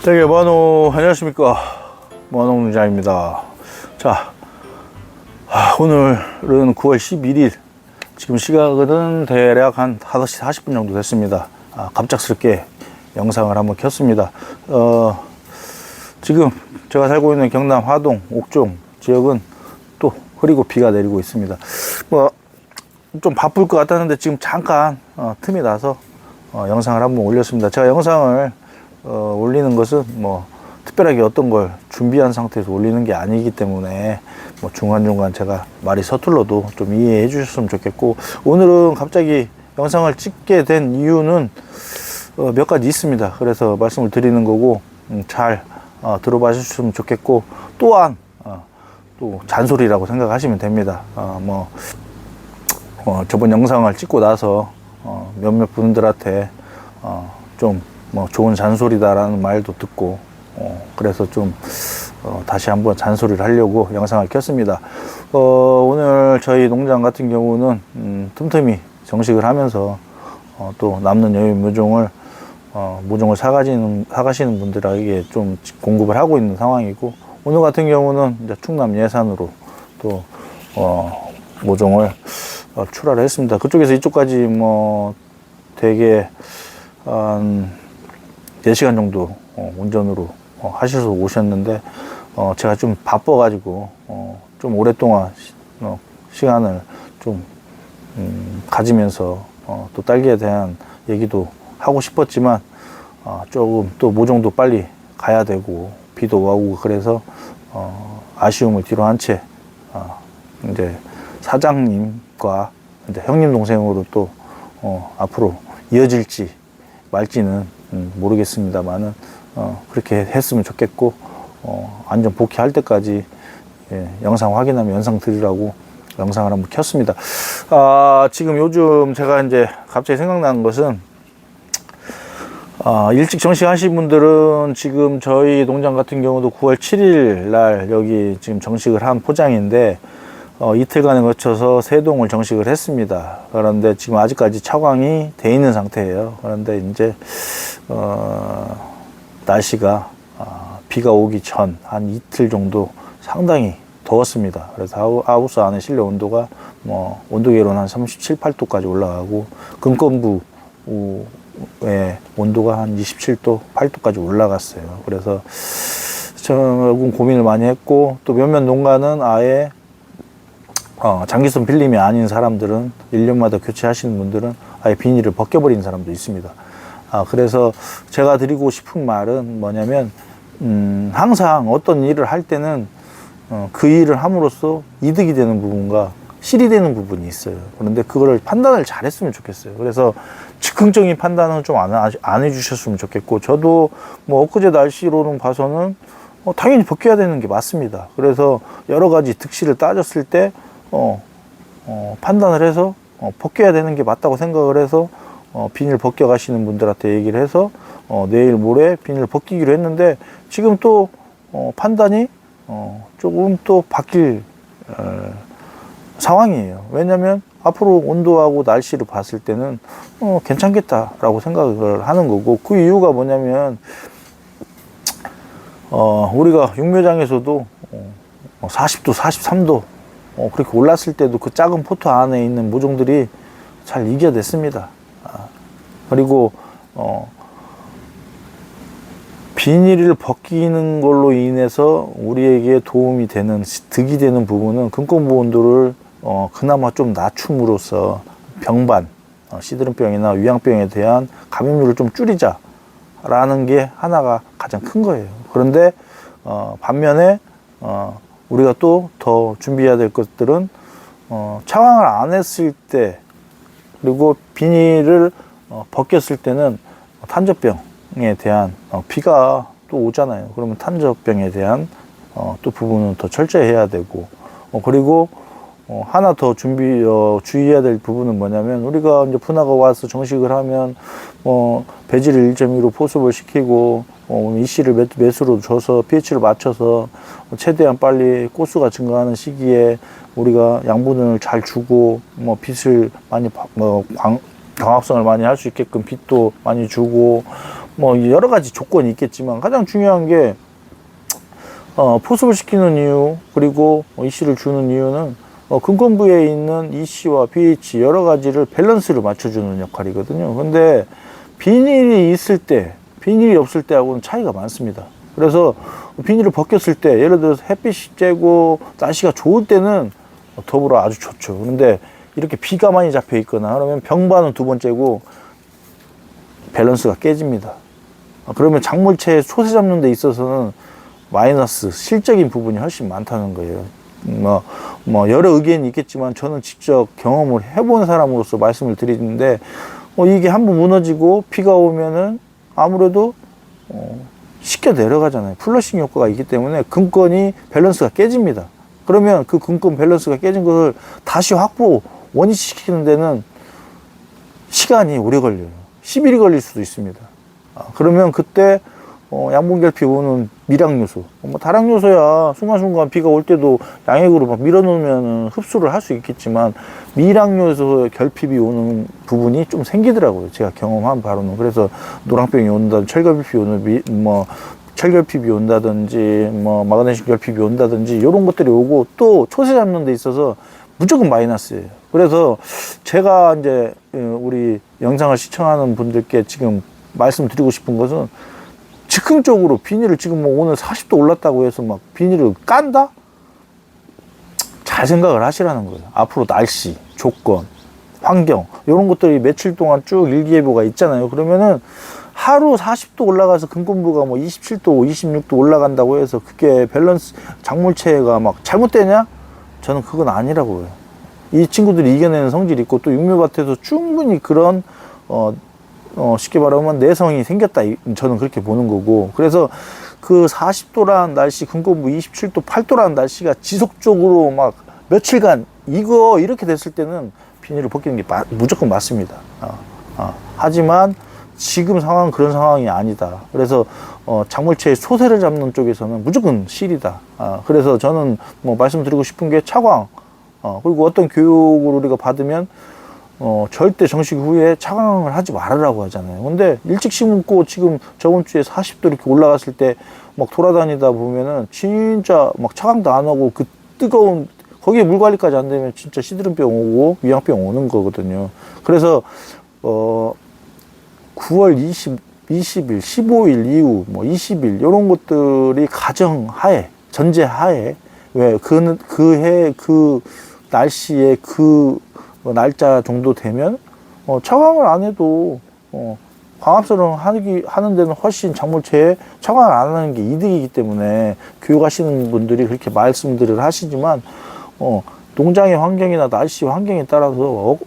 되게 만호 안녕하십니까, 만호농장입니다. 자, 오늘은 9월 11일, 지금 시각은 대략 한 5시 40분 정도 됐습니다. 갑작스럽게 영상을 한번 켰습니다. 지금 제가 살고 있는 경남 화동, 옥종 지역은 또 흐리고 비가 내리고 있습니다. 좀 바쁠 것 같았는데 지금 잠깐 틈이 나서 영상을 한번 올렸습니다. 제가 영상을 올리는 것은 특별하게 어떤 걸 준비한 상태에서 올리는 게 아니기 때문에 중간중간 제가 말이 서툴러도 좀 이해해 주셨으면 좋겠고, 오늘은 갑자기 영상을 찍게 된 이유는 몇 가지 있습니다. 그래서 말씀을 드리는 거고, 잘 들어봐 주셨으면 좋겠고, 또한 또 잔소리라고 생각하시면 됩니다. 저번 영상을 찍고 나서 몇몇 분들한테 좀 좋은 잔소리다라는 말도 듣고, 그래서 좀 다시 한번 잔소리를 하려고 영상을 켰습니다. 오늘 저희 농장 같은 경우는 틈틈이 정식을 하면서 또 남는 여유 모종을 사가시는 분들에게 좀 공급을 하고 있는 상황이고, 오늘 같은 경우는 이제 충남 예산으로 또 모종을 출하를 했습니다. 그쪽에서 이쪽까지 되게 한 4시간 정도 운전으로 하셔서 오셨는데, 제가 좀 바빠가지고 좀 오랫동안 시간을 좀 가지면서 또 딸기에 대한 얘기도 하고 싶었지만, 조금 또 모종도 빨리 가야 되고 비도 오고 그래서 아쉬움을 뒤로 한 채 이제 사장님과 이제 형님 동생으로 또 앞으로 이어질지 말지는 모르겠습니다만은 그렇게 했으면 좋겠고, 안전 복귀할 때까지 영상 확인하면 영상 드리라고 영상을 한번 켰습니다. 지금 요즘 제가 이제 갑자기 생각난 것은, 일찍 정식하신 분들은 지금 저희 농장 같은 경우도 9월 7일 날 여기 지금 정식을 한 포장인데, 이틀간에 거쳐서 3동을 정식을 했습니다. 그런데 지금 아직까지 차광이 돼 있는 상태예요. 그런데 이제 날씨가 비가 오기 전 한 이틀 정도 상당히 더웠습니다. 그래서 하우스 안에 실내 온도가 온도계로는 한 37, 8도까지 올라가고, 근건부의 온도가 한 27도, 8도까지 올라갔어요. 그래서 조금 고민을 많이 했고, 또 몇몇 농가는 아예 장기성 필름이 아닌 사람들은 1년마다 교체하시는 분들은 아예 비닐을 벗겨버리는 사람도 있습니다. 그래서 제가 드리고 싶은 말은 뭐냐면, 항상 어떤 일을 할 때는 그 일을 함으로써 이득이 되는 부분과 실이 되는 부분이 있어요. 그런데 그거를 판단을 잘 했으면 좋겠어요. 그래서 즉흥적인 판단은 좀 안 해주셨으면 좋겠고, 저도 엊그제 날씨로는 봐서는 당연히 벗겨야 되는 게 맞습니다. 그래서 여러 가지 득실을 따졌을 때 판단을 해서 벗겨야 되는 게 맞다고 생각을 해서 비닐 벗겨 가시는 분들한테 얘기를 해서 내일 모레 비닐 벗기기로 했는데, 지금 또 판단이 조금 또 바뀔 상황이에요. 왜냐면 앞으로 온도하고 날씨를 봤을 때는 괜찮겠다라고 생각을 하는 거고, 그 이유가 뭐냐면 우리가 육묘장에서도 40도, 43도 그렇게 올랐을 때도 그 작은 포트 안에 있는 모종들이 잘 이겨냈습니다. 그리고 비닐을 벗기는 걸로 인해서 우리에게 도움이 되는, 득이 되는 부분은 근권부 온도를 그나마 좀 낮춤으로써 병반, 시드름병이나 위양병에 대한 감염률을 좀 줄이자라는 게 하나가 가장 큰 거예요. 그런데 반면에 우리가 또 더 준비해야 될 것들은 차광을 안 했을 때, 그리고 비닐을 벗겼을 때는 탄저병에 대한 비가 또 오잖아요. 그러면 탄저병에 대한 또 부분은 더 철저히 해야 되고, 그리고 하나 더 주의해야 될 부분은 뭐냐면, 우리가 이제 분화가 와서 정식을 하면 배지를 1.2로 포섭을 시키고 이씨를 매수로 줘서 pH를 맞춰서 최대한 빨리 꽃수가 증가하는 시기에 우리가 양분을 잘 주고 빛을 많이 광합성을 많이 할 수 있게끔 빛도 많이 주고 뭐 여러 가지 조건이 있겠지만 가장 중요한 게 포섭을 시키는 이유, 그리고 EC를 주는 이유는 근권부에 있는 EC와 pH 여러 가지를 밸런스를 맞춰주는 역할이거든요. 근데 비닐이 있을 때, 비닐이 없을 때하고는 차이가 많습니다. 그래서 비닐을 벗겼을 때, 예를 들어서 햇빛이 쬐고 날씨가 좋을 때는 더불어 아주 좋죠. 그런데 이렇게 비가 많이 잡혀 있거나 그러면 병반은 두 번째고 밸런스가 깨집니다. 그러면 작물체에 소세 잡는 데 있어서는 마이너스, 실적인 부분이 훨씬 많다는 거예요. 여러 의견이 있겠지만 저는 직접 경험을 해본 사람으로서 말씀을 드리는데, 이게 한번 무너지고 비가 오면은 아무래도 쉽게 내려가잖아요. 플러싱 효과가 있기 때문에 근권이 밸런스가 깨집니다. 그러면 그 근권 밸런스가 깨진 것을 다시 원위시키는 데는 시간이 오래 걸려요. 10일이 걸릴 수도 있습니다. 그러면 그때 양분결핍 오는 밀양요소, 다량요소야 순간순간 비가 올 때도 양액으로 막 밀어놓으면 흡수를 할 수 있겠지만 밀양요소 결핍이 오는 부분이 좀 생기더라고요. 제가 경험한 바로는. 그래서 노랑병이 온다든지 철결핍이 온다든지 마그네슘 결핍이 온다든지 이런 것들이 오고, 또 초세 잡는 데 있어서 무조건 마이너스예요. 그래서 제가 이제 우리 영상을 시청하는 분들께 지금 말씀드리고 싶은 것은, 즉흥적으로 비닐을 지금 오늘 40도 올랐다고 해서 막 비닐을 깐다? 잘 생각을 하시라는 거예요. 앞으로 날씨, 조건, 환경 이런 것들이 며칠 동안 쭉 일기예보가 있잖아요. 그러면은 하루 40도 올라가서 근권부가 27도, 26도 올라간다고 해서 그게 밸런스, 작물체가 막 잘못되냐? 저는 그건 아니라고 해요. 이 친구들이 이겨내는 성질이 있고, 또 육묘밭에서 충분히 그런 쉽게 말하면 내성이 생겼다, 저는 그렇게 보는 거고. 그래서 그 40도라는 날씨, 근권부 27도, 8도라는 날씨가 지속적으로 막 며칠간 이렇게 됐을 때는 비닐을 벗기는 게 무조건 맞습니다. 하지만 지금 상황은 그런 상황이 아니다. 그래서 작물체의 소세를 잡는 쪽에서는 무조건 실이다. 그래서 저는 말씀드리고 싶은 게 차광, 그리고 어떤 교육을 우리가 받으면 절대 정식 후에 차광을 하지 말으라고 하잖아요. 근데 일찍 심고 지금 저번 주에 40도 이렇게 올라갔을 때 막 돌아다니다 보면은 진짜 막 차광도 안 하고 그 뜨거운, 거기에 물 관리까지 안 되면 진짜 시드름병 오고 위양병 오는 거거든요. 그래서 9월 20일, 15일 이후 20일 이런 것들이 가정하에, 전제하에, 왜 그 날씨에 그 날짜 정도 되면 차광을 안 해도 광합성을 하는 데는 훨씬 작물체에 차광을 안 하는 게 이득이기 때문에 교육하시는 분들이 그렇게 말씀들을 하시지만, 농장의 환경이나 날씨 환경에 따라서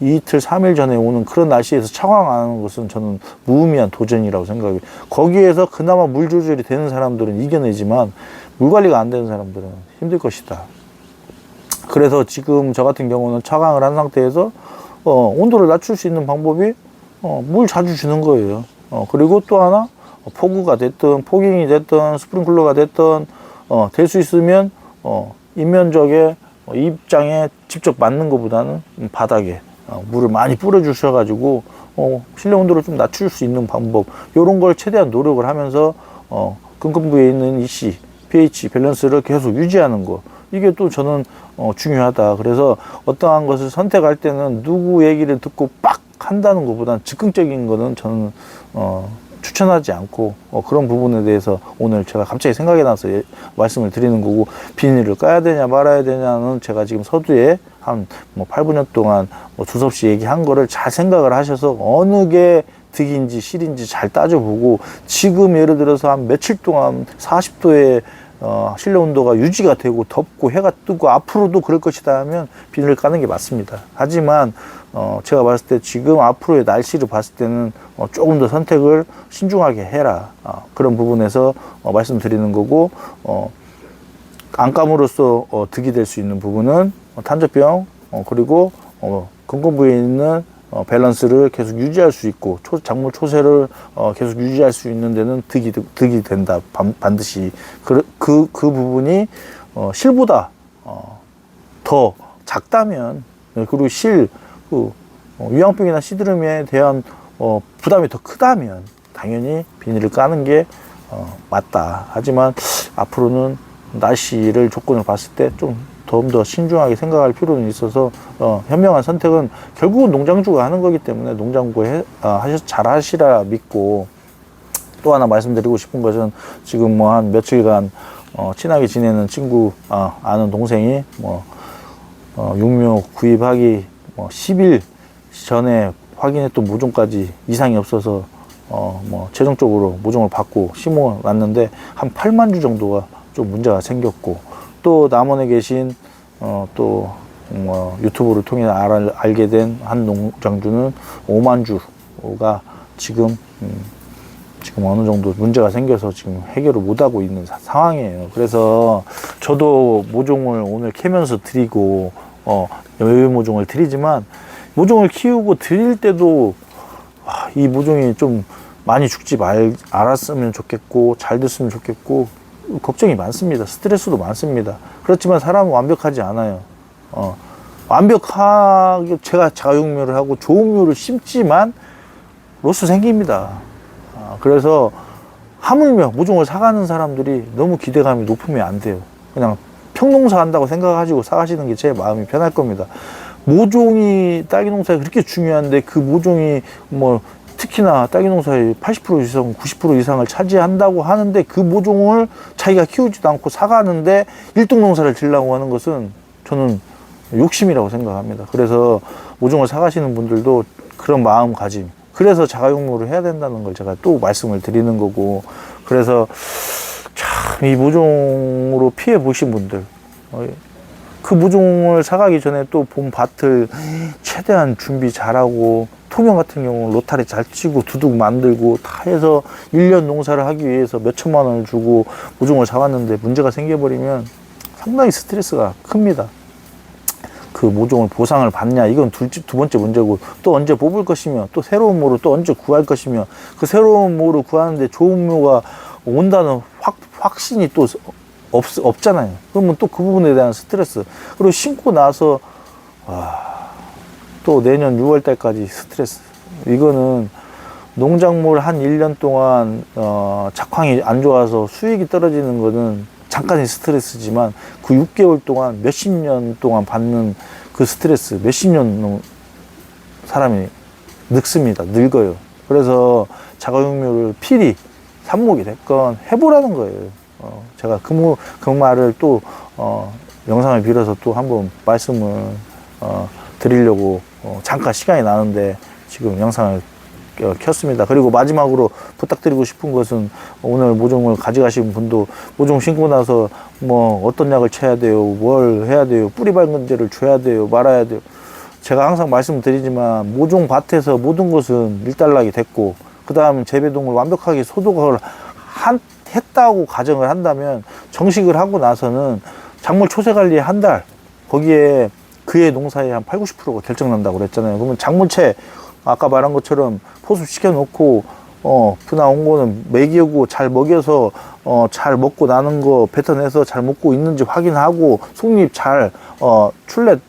이틀, 3일 전에 오는 그런 날씨에서 차광 안 하는 것은 저는 무의미한 도전이라고 생각해요. 거기에서 그나마 물 조절이 되는 사람들은 이겨내지만 물 관리가 안 되는 사람들은 힘들 것이다. 그래서 지금 저 같은 경우는 차광을 한 상태에서 온도를 낮출 수 있는 방법이 물 자주 주는 거예요. 그리고 또 하나, 포구가 됐든 포깅이 됐든 스프링클러가 됐든 될 수 있으면 인면적에 입장에 직접 맞는 것보다는 바닥에 물을 많이 뿌려 주셔가지고 실내 온도를 좀 낮출 수 있는 방법, 이런 걸 최대한 노력을 하면서 근권부에 있는 EC, pH 밸런스를 계속 유지하는 거, 이게 또 저는 중요하다. 그래서 어떠한 것을 선택할 때는 누구 얘기를 듣고 빡 한다는 것보다는 즉흥적인 거는 저는 추천하지 않고, 그런 부분에 대해서 오늘 제가 갑자기 생각이 나서 말씀을 드리는 거고, 비닐을 까야 되냐 말아야 되냐는 제가 지금 서두에 한 8, 9년 동안 두섭씨 얘기한 거를 잘 생각을 하셔서 어느 게 득인지 실인지 잘 따져보고, 지금 예를 들어서 한 며칠 동안 40도에 실내 온도가 유지가 되고 덥고 해가 뜨고 앞으로도 그럴 것이다 하면 비닐을 까는 게 맞습니다. 하지만 제가 봤을 때 지금 앞으로의 날씨를 봤을 때는 조금 더 선택을 신중하게 해라, 그런 부분에서 말씀드리는 거고, 안감으로써 득이 될 수 있는 부분은 탄저병, 그리고 근권부에 있는 밸런스를 계속 유지할 수 있고, 작물 초세를 계속 유지할 수 있는 데는 득이 된다. 반드시. 그 부분이 실보다 더 작다면, 그리고 위양병이나 시드름에 대한 부담이 더 크다면 당연히 비닐을 까는 게 맞다. 하지만 앞으로는 날씨를 조건을 봤을 때 좀 더 신중하게 생각할 필요는 있어서 현명한 선택은 결국은 농장주가 하는 거기 때문에 농장주가 잘 하시라 믿고, 또 하나 말씀드리고 싶은 것은 지금 뭐 한 며칠간 친하게 지내는 친구, 아는 동생이 육묘 구입하기 10일 전에 확인했던 모종까지 이상이 없어서 최종적으로 모종을 받고 심어 놨는데 한 8만 주 정도가 좀 문제가 생겼고, 또 남원에 계신 유튜브를 통해 알게 된 한 농장주는 5만 주가 지금 어느 정도 문제가 생겨서 지금 해결을 못하고 있는 상황이에요. 그래서 저도 모종을 오늘 캐면서 드리고 여유 모종을 드리지만, 모종을 키우고 드릴 때도 이 모종이 좀 많이 죽지 않았으면 좋겠고 잘 됐으면 좋겠고 걱정이 많습니다. 스트레스도 많습니다. 그렇지만 사람은 완벽하지 않아요. 완벽하게 제가 자가육묘를 하고 좋은 묘를 심지만 로스 생깁니다. 그래서 하물며 모종을 사가는 사람들이 너무 기대감이 높으면 안 돼요. 그냥 평농사 한다고 생각하시고 사가시는 게 제 마음이 편할 겁니다. 모종이 딸기 농사에 그렇게 중요한데, 그 모종이 특히나 딸기 농사의 80% 이상, 90% 이상을 차지한다고 하는데, 그 모종을 자기가 키우지도 않고 사가는데 1등 농사를 지으려고 하는 것은 저는 욕심이라고 생각합니다. 그래서 모종을 사가시는 분들도 그런 마음가짐, 그래서 자가용모를 해야 된다는 걸 제가 또 말씀을 드리는 거고, 그래서 참 이 모종으로 피해 보신 분들, 그 모종을 사가기 전에 또 본 밭을 최대한 준비 잘하고, 토명 같은 경우는 로타리 잘 치고 두둑 만들고 다 해서 1년 농사를 하기 위해서 몇 천만 원을 주고 모종을 사왔는데 문제가 생겨버리면 상당히 스트레스가 큽니다. 그 모종을 보상을 받냐, 이건 두 번째 문제고, 또 언제 뽑을 것이며, 또 새로운 모를 또 언제 구할 것이며, 그 새로운 모를 구하는데 좋은 묘가 온다는 확신이 또 없잖아요. 그러면 또 그 부분에 대한 스트레스, 그리고 심고 나서 또 내년 6월 달까지 스트레스. 이거는 농작물 한 1년 동안 작황이 안 좋아서 수익이 떨어지는 거는 잠깐의 스트레스지만, 그 6개월 동안 몇십 년 동안 받는 그 스트레스, 몇십 년 사람이 늙어요. 그래서 자가육묘를 필히 삽목이 됐건 해보라는 거예요. 제가 그 말을 또 영상을 빌어서 또 한번 말씀을 드리려고 잠깐 시간이 나는데 지금 영상을 켰습니다. 그리고 마지막으로 부탁드리고 싶은 것은, 오늘 모종을 가져가신 분도 모종 심고 나서 어떤 약을 쳐야 돼요, 뭘 해야 돼요, 뿌리 밝은제를 줘야 돼요, 말아야 돼요. 제가 항상 말씀드리지만, 모종 밭에서 모든 것은 일단락이 됐고, 그 다음 재배동을 완벽하게 소독을 했다고 가정을 한다면, 정식을 하고 나서는 작물 초세 관리에 한 달, 거기에 그의 농사의 한 8, 90%가 결정난다고 그랬잖아요. 그러면 작물채, 아까 말한 것처럼 포습 시켜놓고 그 나온 거는 먹이고 잘 먹여서 잘 먹고 나는 거 뱉어내서 잘 먹고 있는지 확인하고, 속립 잘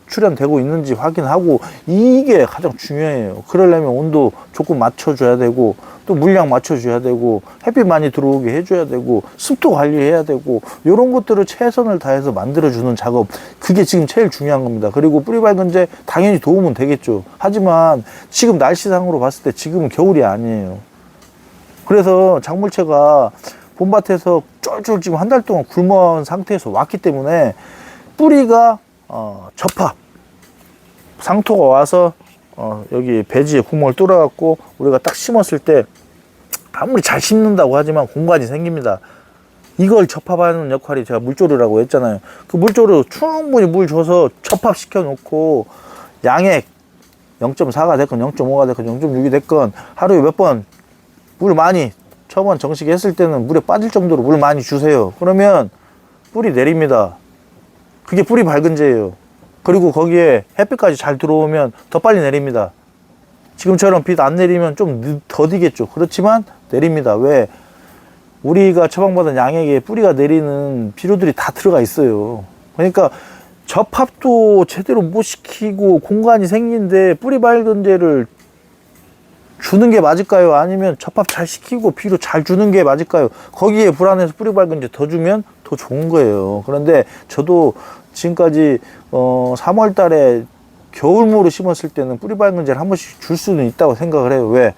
출현되고 있는지 확인하고, 이게 가장 중요해요. 그러려면 온도 조금 맞춰줘야 되고, 또 물량 맞춰줘야 되고, 햇빛 많이 들어오게 해줘야 되고, 습도 관리해야 되고, 이런 것들을 최선을 다해서 만들어주는 작업, 그게 지금 제일 중요한 겁니다. 그리고 뿌리 밝은제 당연히 도움은 되겠죠. 하지만 지금 날씨상으로 봤을 때 지금은 겨울이 아니에요. 그래서 작물체가 봄밭에서 쫄쫄 지금 한 달 동안 굶어온 상태에서 왔기 때문에, 뿌리가 접합 상토가 와서 여기 배지에 구멍을 뚫어갖고 우리가 딱 심었을 때, 아무리 잘 심는다고 하지만 공간이 생깁니다. 이걸 접합하는 역할이, 제가 물조르라고 했잖아요. 그 물조르 충분히 물 줘서 접합시켜 놓고, 양액 0.4가 됐건 0.5가 됐건 0.6이 됐건 하루에 몇 번 물 많이, 처음 정식 했을 때는 물에 빠질 정도로 물 많이 주세요. 그러면 뿌리 내립니다. 그게 뿌리 밝은제예요. 그리고 거기에 햇빛까지 잘 들어오면 더 빨리 내립니다. 지금처럼 빛 안 내리면 좀 더디겠죠. 그렇지만 내립니다. 왜? 우리가 처방받은 양액에 뿌리가 내리는 비료들이 다 들어가 있어요. 그러니까 접합도 제대로 못 시키고 공간이 생긴데 뿌리 밝은제를 주는 게 맞을까요? 아니면 접합 잘 시키고 비료 잘 주는 게 맞을까요? 거기에 불안해서 뿌리 밝은제 더 주면 더 좋은 거예요. 그런데 저도 지금까지 3월 달에 겨울무로 심었을 때는 뿌리 밝은제를 한 번씩 줄 수는 있다고 생각을 해요. 왜?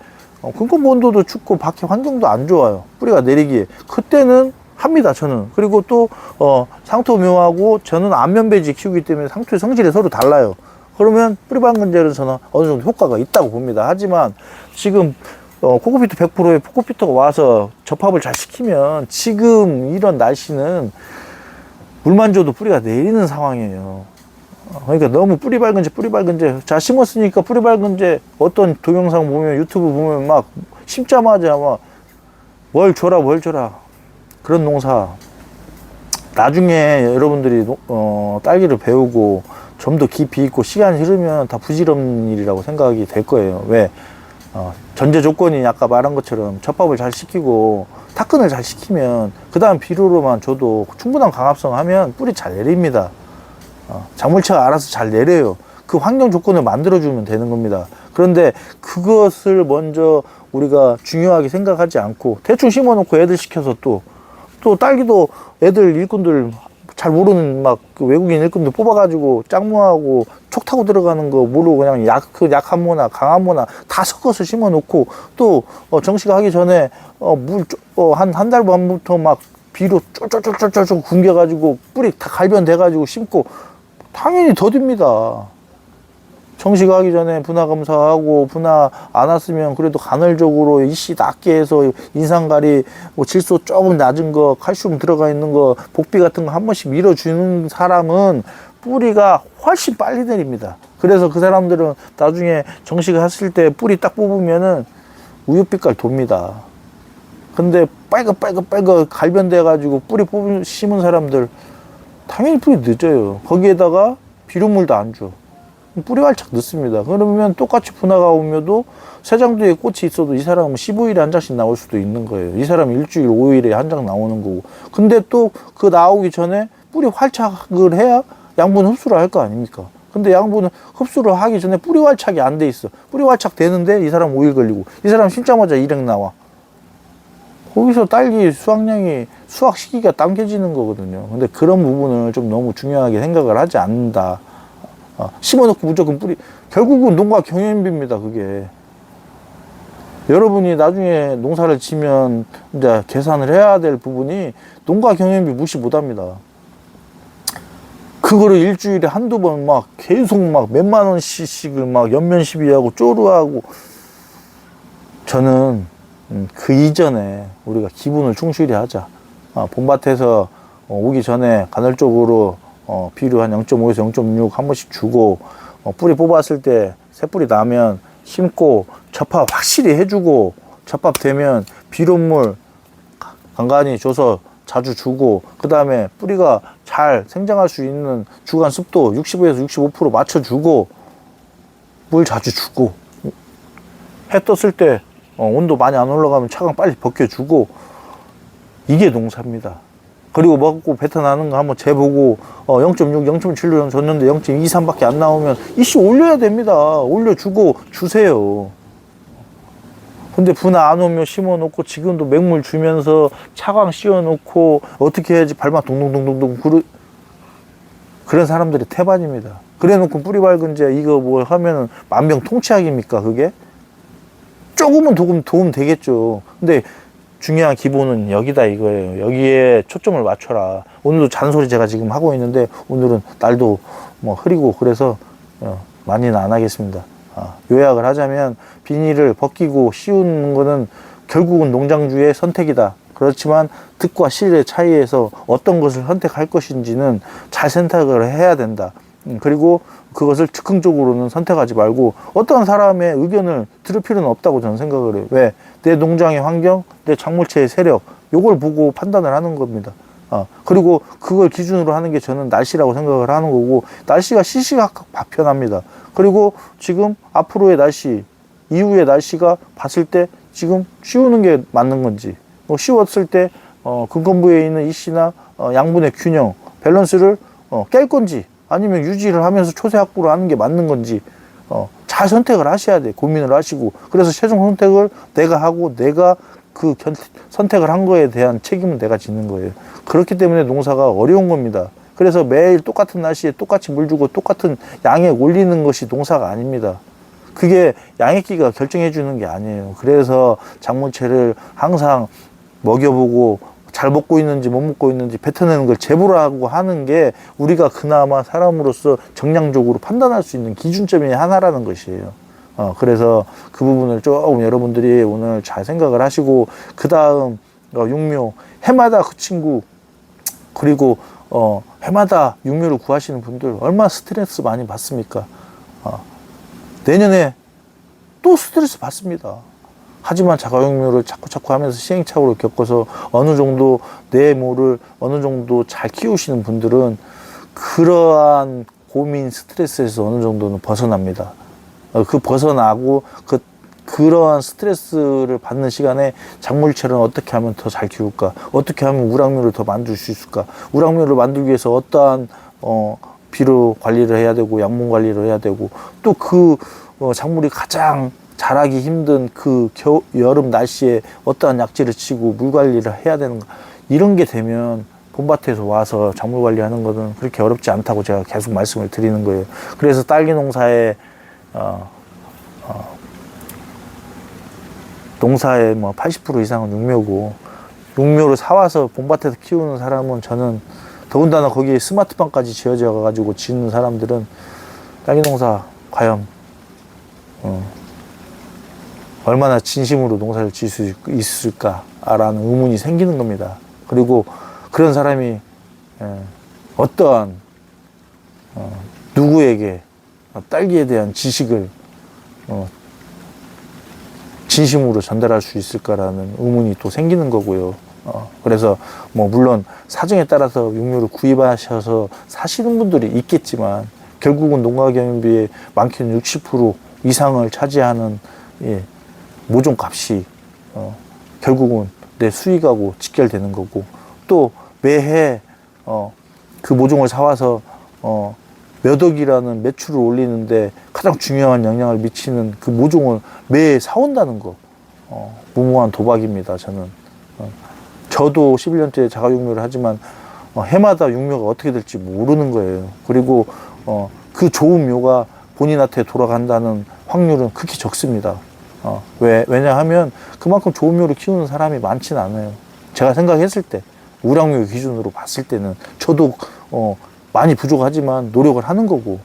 근권 온도도 춥고 밖에 환경도 안 좋아요. 뿌리가 내리기에. 그때는 합니다, 저는. 그리고 또 상토묘하고 저는 안면배지 키우기 때문에 상토의 성질이 서로 달라요. 그러면 뿌리 밝은제는 저는 어느 정도 효과가 있다고 봅니다. 하지만 지금 코코피트 100%의 코코피트가 와서 접합을 잘 시키면 지금 이런 날씨는 물만 줘도 뿌리가 내리는 상황이에요. 그러니까 너무 뿌리 밝은제 자 심었으니까 뿌리 밝은제 어떤 동영상 보면 유튜브 보면 막 심자마자 막 뭘 줘라 그런 농사 나중에 여러분들이 딸기를 배우고 좀 더 깊이 있고 시간이 흐르면 다 부질없는 일이라고 생각이 될 거예요. 왜? 전제 조건이 아까 말한 것처럼 접합을 잘 시키고 타근을 잘 시키면 그 다음 비료로만 줘도 충분한 강합성 하면 뿌리 잘 내립니다. 작물체가 알아서 잘 내려요. 그 환경 조건을 만들어주면 되는 겁니다. 그런데 그것을 먼저 우리가 중요하게 생각하지 않고 대충 심어놓고 애들 시켜서 또 딸기도 애들 일꾼들 잘 모르는 그 외국인 일꾼들 뽑아가지고 짱무하고 촉 타고 들어가는 거 모르고 그냥 약한 모나 강한 모나 다 섞어서 심어놓고 또 정시가 하기 전에 한 달 반부터 막 비료 쫄쫄쫄쫄쫄 굶겨가지고 뿌리 다 갈변돼가지고 심고 당연히 더딥니다. 정시가 하기 전에 분화 검사하고 분화 안 왔으면 그래도 간헐적으로 이씨 낮게 해서 인산가리 질소 조금 낮은 거 칼슘 들어가 있는 거 복비 같은 거 한 번씩 밀어주는 사람은 뿌리가 훨씬 빨리 내립니다. 그래서 그 사람들은 나중에 정시가 했을 때 뿌리 딱 뽑으면은 우유빛깔 돕니다. 근데 빨갛 갈변돼 가지고 뿌리 심은 사람들 당연히 뿌리 늦어요. 거기에다가 비료물도 안 줘. 뿌리 활착 늦습니다. 그러면 똑같이 분화가 오면도 새장도에 꽃이 있어도 이 사람은 15일에 한 장씩 나올 수도 있는 거예요. 이 사람은 일주일 5일에 한 장 나오는 거고. 근데 또 그 나오기 전에 뿌리 활착을 해야 양분 흡수를 할 거 아닙니까? 근데 양분을 흡수를 하기 전에 뿌리 활착이 안 돼 있어. 뿌리 활착 되는데 이 사람 5일 걸리고 이 사람 심자마자 일행 나와. 거기서 딸기 수확 시기가 당겨지는 거거든요. 근데 그런 부분을 좀 너무 중요하게 생각을 하지 않는다. 심어놓고 무조건 뿌리. 결국은 농가 경영비입니다, 그게. 여러분이 나중에 농사를 지면 이제 계산을 해야 될 부분이 농가 경영비 무시 못 합니다. 그거를 일주일에 한두 번 막 계속 막 몇만 원씩을 막 연면 시비하고 쪼르하고 저는 그 이전에 우리가 기분을 충실히 하자. 봄밭에서 오기 전에 간헐적으로 비료 한 0.5에서 0.6 한 번씩 주고 뿌리 뽑았을 때 새뿌리 나면 심고 접합 확실히 해주고 접합 되면 비료물 간간히 줘서 자주 주고 그 다음에 뿌리가 잘 생장할 수 있는 주간 습도 65에서 65% 맞춰주고 물 자주 주고 해 떴을 때 온도 많이 안 올라가면 차광 빨리 벗겨주고 이게 농사입니다. 그리고 먹고 뱉어나는 거 한번 재보고 0.6, 0.7로 줬는데 0.23밖에 안 나오면 이씨 올려야 됩니다. 올려주고 주세요. 근데 분화 안 오면 심어놓고 지금도 맹물 주면서 차광 씌워놓고 어떻게 해야지 발만 동동동동동 그런 사람들이 태반입니다. 그래놓고 뿌리 밝은제 이거 뭐 하면은 만병통치약입니까 그게? 조금은 도움 되겠죠. 근데 중요한 기본은 여기다 이거예요. 여기에 초점을 맞춰라. 오늘도 잔소리 제가 지금 하고 있는데 오늘은 날도 뭐 흐리고 그래서 많이는 안 하겠습니다. 요약을 하자면 비닐을 벗기고 씌우는 거는 결국은 농장주의 선택이다. 그렇지만 득과 실의 차이에서 어떤 것을 선택할 것인지는 잘 선택을 해야 된다. 그리고 그것을 즉흥적으로는 선택하지 말고 어떤 사람의 의견을 들을 필요는 없다고 저는 생각을 해요. 왜? 내 농장의 환경, 내 작물체의 세력 요걸 보고 판단을 하는 겁니다. 그리고 그걸 기준으로 하는 게 저는 날씨라고 생각을 하는 거고 날씨가 시시각각 바뀌어납니다. 그리고 지금 앞으로의 날씨, 이후의 날씨가 봤을 때 지금 씌우는 게 맞는 건지 씌웠을 때 근건부에 있는 이씨나 양분의 균형, 밸런스를 깰 건지 아니면 유지를 하면서 초세 확보를 하는 게 맞는 건지 잘 선택을 하셔야 돼. 고민을 하시고. 그래서 최종 선택을 내가 하고 내가 그 선택을 한 거에 대한 책임은 내가 짓는 거예요. 그렇기 때문에 농사가 어려운 겁니다. 그래서 매일 똑같은 날씨에 똑같이 물 주고 똑같은 양액 올리는 것이 농사가 아닙니다. 그게 양액기가 결정해 주는 게 아니에요. 그래서 작물채를 항상 먹여보고 잘 먹고 있는지 못 먹고 있는지 뱉어내는 걸 재보라고 하는 게 우리가 그나마 사람으로서 정량적으로 판단할 수 있는 기준점이 하나라는 것이에요. 그래서 그 부분을 조금 여러분들이 오늘 잘 생각을 하시고, 그 다음 육묘 해마다 그 친구, 그리고 해마다 육묘를 구하시는 분들 얼마나 스트레스 많이 받습니까? 내년에 또 스트레스 받습니다. 하지만 자가육묘를 자꾸 하면서 시행착오를 겪어서 어느 정도 내 모를 어느 정도 잘 키우시는 분들은 그러한 고민 스트레스에서 어느 정도는 벗어납니다. 그 벗어나고 그러한 스트레스를 받는 시간에 작물채를 어떻게 하면 더 잘 키울까? 어떻게 하면 우량묘를 더 만들 수 있을까? 우량묘를 만들기 위해서 어떠한 비료 관리를 해야 되고 양분 관리를 해야 되고, 또 그 작물이 가장 자라기 힘든 그 여름 날씨에 어떠한 약재를 치고 물 관리를 해야 되는가, 이런 게 되면 봄밭에서 와서 작물 관리하는 것은 그렇게 어렵지 않다고 제가 계속 말씀을 드리는 거예요. 그래서 딸기 농사에 농사의 뭐 80% 이상은 육묘고, 육묘를 사와서 봄밭에서 키우는 사람은, 저는 더군다나 거기에 스마트팜까지 지어져 가지고 짓는 사람들은 딸기 농사 과연 얼마나 진심으로 농사를 지을 수 있을까라는 의문이 생기는 겁니다. 그리고 그런 사람이 어떠한 누구에게 딸기에 대한 지식을 진심으로 전달할 수 있을까라는 의문이 또 생기는 거고요. 그래서 뭐 물론 사정에 따라서 육묘를 구입하셔서 사시는 분들이 있겠지만, 결국은 농가경비의 많게는 60% 이상을 차지하는 모종값이 결국은 내 수익하고 직결되는 거고, 또 매해 그 모종을 사와서 몇 억이라는 매출을 올리는데 가장 중요한 영향을 미치는 그 모종을 매해 사온다는 거, 무모한 도박입니다. 저도 11년째 자가육묘를 하지만 해마다 육묘가 어떻게 될지 모르는 거예요. 그리고 그 좋은 묘가 본인한테 돌아간다는 확률은 극히 적습니다. 왜냐하면 그만큼 좋은 묘를 키우는 사람이 많지는 않아요. 제가 생각했을 때, 우량묘 기준으로 봤을 때는 저도 많이 부족하지만 노력을 하는 거고,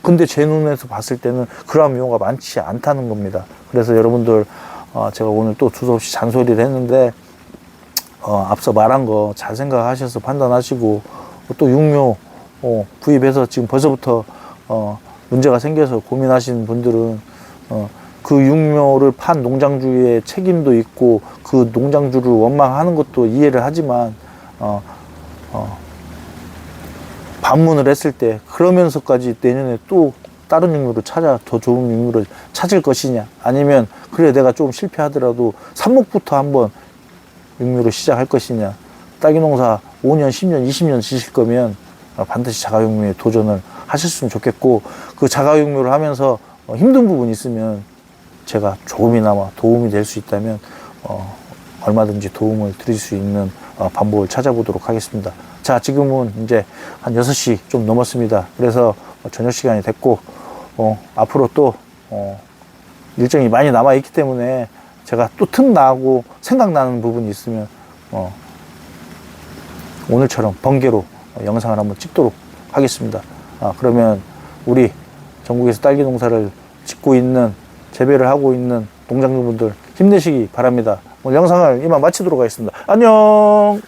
근데 제 눈에서 봤을 때는 그러한 묘가 많지 않다는 겁니다. 그래서 여러분들, 제가 오늘 또 두서없이 잔소리를 했는데, 앞서 말한 거 잘 생각하셔서 판단하시고, 또 육묘 구입해서 지금 벌써부터 문제가 생겨서 고민하시는 분들은 그 육묘를 판 농장주의 책임도 있고, 그 농장주를 원망하는 것도 이해를 하지만 반문을 했을 때 그러면서까지 내년에 또 다른 육묘를 찾아 더 좋은 육묘를 찾을 것이냐, 아니면 그래 내가 좀 실패하더라도 삽목부터 한번 육묘를 시작할 것이냐. 딸기 농사 5년, 10년, 20년 지실 거면 반드시 자가육묘에 도전을 하셨으면 좋겠고, 그 자가육묘를 하면서 힘든 부분이 있으면 제가 조금이나마 도움이 될 수 있다면 얼마든지 도움을 드릴 수 있는 방법을 찾아보도록 하겠습니다. 자, 지금은 이제 한 6시 좀 넘었습니다. 그래서 저녁 시간이 됐고, 앞으로 또 일정이 많이 남아있기 때문에 제가 또 틈나고 생각나는 부분이 있으면 오늘처럼 번개로 영상을 한번 찍도록 하겠습니다. 그러면 우리 전국에서 딸기 농사를 짓고 있는, 재배를 하고 있는 농장주분들 힘내시기 바랍니다. 오늘 영상을 이만 마치도록 하겠습니다. 안녕.